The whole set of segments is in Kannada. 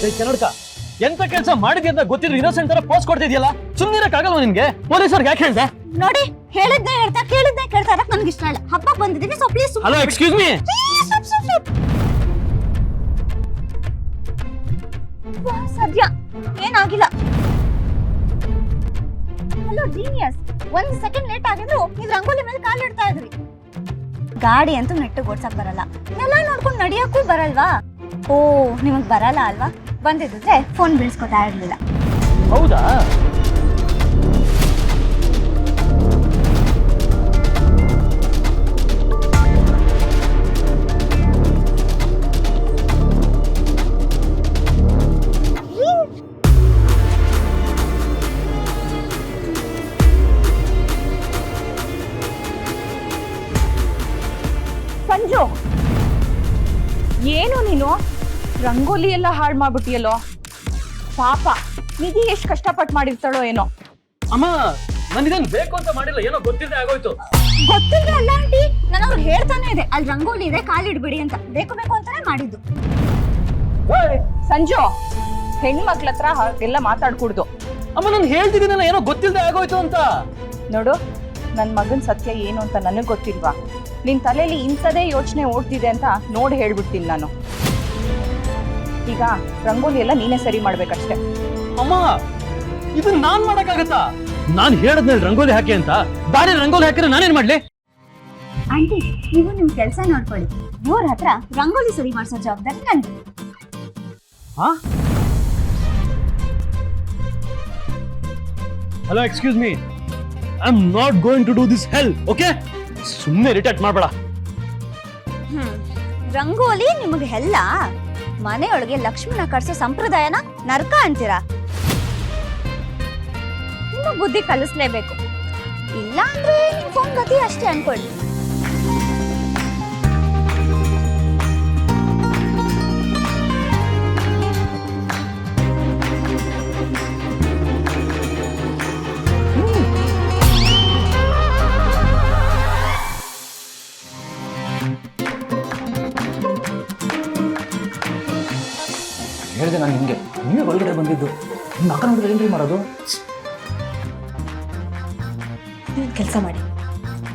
ಕನ್ನಡಕ ಎಂತ ಕೆಲಸ ಮಾಡಿದ್ಯ ಅಂತ ಗೊತ್ತಿದ್ರು ಇನ್ನೋಸೆಂಟ್ ತರ ಪೋಸ್ಟ್ ಕೊಡ್ತಿದ್ಯಲ್ಲ, ಸುಮ್ಮನಿರಕ್ಕಾಗಲ್ವ ನಿನ್ಗೆ? ಪೊಲೀಸರಿಗೆ ಯಾಕೆ ಹೇಳ್ದೆ? ನೋಡಿ, ಹೇಳಿದ್ದೆ ಹೇಳ್ತಾ ಕೇಳಿದ್ದೆ ಕೇಳ್ತಾ ಇರಕ್ ನನ್ಗೆ ಇಷ್ಟ ಇಲ್ಲ. ಹಬ್ಬಕ್ಕೆ ಬಂದಿದ್ದೀನಿ, so please. Hello, excuse me. ಸದ್ಯ ಏನಾಗಿಲ್ಲ. ಹಲೋ ಜೀನಿಯಸ್, 1 ಸೆಕೆಂಡ್ ಲೇಟ್ ಆಗಿದ್ರು ನೀವು ರಂಗೋಲಿ ಮೇಲೆ ಕಾಲು ಇಡ್ತಾ ಇದ್ರಿ. ಗಾಡಿ ಅಂತೂ ನೆಟ್ಟಿಗೆ ಓಡ್ಸಕ್ ಬರಲ್ಲ, ಎಲ್ಲ ನೋಡ್ಕೊಂಡು ನಡಿಯಕ್ಕೂ ಬರಲ್ವಾ? ಓ, ನಿಮಗ್ ಬರಲ್ಲ ಅಲ್ವಾ? ಬಂದಿದ್ರೆ ಫೋನ್ ಬೀಳ್ಸ್ಕೊತಾ ಇರ್ಲಿಲ್ಲ. ಹೌದಾ? ಸಂಜು, ಏನು ನೀನು ರಂಗೋಲಿ ಎಲ್ಲ ಹಾಳು ಮಾಡ್ಬಿಟ್ಟಿಯಲ್ಲೋ? ಪಾಪ ನಿಧಿ ಎಷ್ಟು ಕಷ್ಟಪಟ್ಟು ಮಾಡಿರ್ತಾಳೋ ಏನೋ. ಅಮ್ಮ, ನನ್ನಿದನ್ ಬೇಕು ಅಂತ ಮಾಡಿಲ್ಲ, ಏನೋ ಗೊತ್ತಿಲ್ಲದೆ ಆಗೋಯ್ತು. ಗೊತ್ತಿಲ್ಲ ಅಲ್ಲ ಆಂಟಿ, ನಾನು ಅವ್ರು ಹೇಳ್ತಾನೆ ಇದೆ ಅಲ್ಲಿ ರಂಗೋಲಿ ಇದೆ ಕಾಲಿಡ್ಬಿಡಿ ಅಂತ. ಬೇಕು ಬೇಕು ಅಂತಾನೆ ಮಾಡಿದ್ದು. ಸಂಜು, ಹೆಣ್ಮಕ್ಳ ಹತ್ರ ಎಲ್ಲ ಮಾತಾಡ್ಕೂಡ್ದು. ಅಮ್ಮ, ನಾನು ಹೇಳ್ತಿದ್ದೀನಲ್ಲ, ಏನೋ ಗೊತ್ತಿಲ್ಲದೆ ಆಗೋಯ್ತು ಅಂತ. ನೋಡು, ನನ್ನ ಮಗನ್ ಸತ್ಯ ಏನು ಅಂತ ನನಗ್ ಗೊತ್ತಿಲ್ವಾ? ನಿನ್ ತಲೆಯಲ್ಲಿ ಇಂಥದೇ ಯೋಚನೆ ಓಡ್ತಿದೆ ಅಂತ ನೋಡಿ ಹೇಳ್ಬಿಡ್ತೀನಿ ನಾನು. ಈಗ ರಂಗೋಲಿ ಎಲ್ಲ ನೀನೇ ಸರಿ ಮಾಡ್ಬೇಕಷ್ಟೆ. ಅಮ್ಮ, ಇದನ್ನ ನಾನ್ ಮಾಡಕ್ಕಾಗತ್ತಾ? ನಾನ್ ಹೇಳದ್ಮೇಲೆ ರಂಗೋಲಿ ಹಾಕಿ ಅಂತ, ದಾರಿ ರಂಗೋಲಿ ಹಾಕಿದ್ರೆ ನಾನೇನ್ ಮಾಡ್ಲಿ? ಆಂಟಿ, ನೀವು ನಿಮ್ ಕೆಲಸ ನೋಡ್ಕೊಳ್ಳಿ. ಇವ್ರ ಹತ್ರ ರಂಗೋಲಿ ಸರಿ ಮಾಡ್ಸೋ ಜವಾಬ್ದಾರಿ ನಂದು. Hello, excuse me. I am not going to do this hell, okay? ಸುಮ್ಮನೆ ಇರಿಟೇಟ್ ಮಾಡ್ಬೇಡ. ರಂಗೋಲಿ ನಿಮಗೆ ಹೆಲ್ಲ? ಮನೆಯೊಳಗೆ ಲಕ್ಷ್ಮಿನ ಕರ್ಸೋ ಸಂಪ್ರದಾಯನ ನರ್ಕ ಅಂತೀರಾ? ನಿಮ್ಮ ಬುದ್ಧಿ ಕಲಿಸ್ಲೇಬೇಕು, ಇಲ್ಲ ಅಂದ್ರೆ ನಿಮ್ ಫೋನ್ ಗತಿ ಅಷ್ಟೇ ಅನ್ಕೊಳ್ಳಿ. ಹೇಳಿದೆ ನಾನು ನಿಮಗೆ, ನೀವೇ ಒಳಗಡೆ ಬಂದಿದ್ದು. ನಿಮ್ಮ ಅಕ್ಕ ನೋಡಿದ್ರೆ ಏನ್ರಿ ಮಾಡೋದು? ನೀವು ಕೆಲಸ ಮಾಡಿ,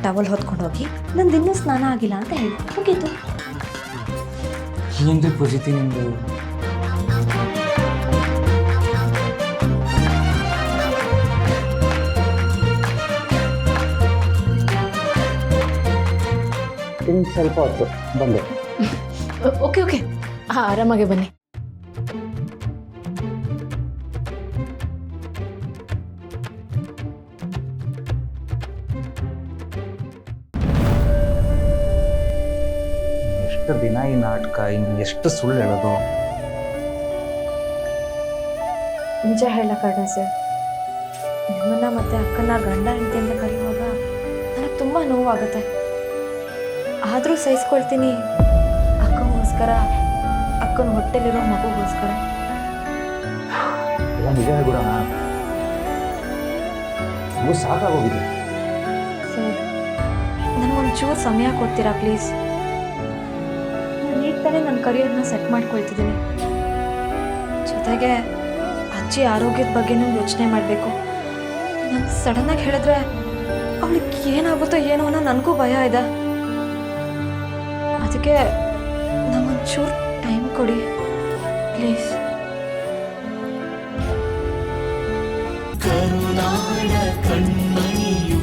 ಟವಲ್ ಹೊತ್ಕೊಂಡು ಹೋಗಿ ನಂದು ಇನ್ನೂ ಸ್ನಾನ ಆಗಿಲ್ಲ ಅಂತ ಹೇಳಿ ಮುಗೀತು. ನಿಂದು ಪೂಜಿತಿ, ನಿಂದು ಇನ್ನು ಸ್ವಲ್ಪ ಹೊತ್ತು ಬಂದೆ. ಓಕೆ ಓಕೆ, ಆರಾಮಾಗೆ ಬನ್ನಿ. ಎಷ್ಟು ದಿನ ಈ ನಾಟಕ, ಇನ್ನು ಎಷ್ಟು ಸುಳ್ಳು ಹೇಳೋದು? ನಿಜ ಹೇಳಕ್ಕಾಗ ಸರ್, ನಿಮ್ಮನ್ನ ಮತ್ತೆ ಅಕ್ಕನ ಗಂಡ ಹೆಂಡತಿ ಅಂತ ಕರೆಯುವಾಗ ನನಗೆ ತುಂಬ ನೋವಾಗುತ್ತೆ. ಆದರೂ ಸಹಿಸ್ಕೊಳ್ತೀನಿ, ಅಕ್ಕನಿಗೋಸ್ಕರ, ಅಕ್ಕನ ಹೊಟ್ಟೆಲಿರೋ ಮಗುಗೋಸ್ಕರ. ಎಲ್ಲ ನಿಜ ಹೇಳ್ಬಿಡೋಣ, ನೀವು ಸಾಕಾಗೋಗಿದೆ. ಸರ್, ನನಗೊಂಚೂರು ಸಮಯ ಕೊಡ್ತೀರಾ ಪ್ಲೀಸ್? ನಾನು ಈಗ ತಾನೇ ನನ್ನ ಕರಿಯರ್ನ ಸೆಟ್ ಮಾಡ್ಕೊಳ್ತಿದ್ದೀನಿ. ಜೊತೆಗೆ ಅಜ್ಜಿ ಆರೋಗ್ಯದ ಬಗ್ಗೆನೂ ಯೋಚನೆ ಮಾಡಬೇಕು. ನಾನು ಸಡನ್ನಾಗಿ ಹೇಳಿದ್ರೆ ಅವಳಿಗೆ ಏನಾಗುತ್ತೋ ಏನೋ ಅನ್ನೋ ನನಗೂ ಭಯ ಇದೆ. ಅದಕ್ಕೆ ನಮಗೊಂಚೂರು ಟೈಮ್ ಕೊಡಿ ಪ್ಲೀಸ್. ಕರುನಾಡ ಕಣ್ಮಣಿಯು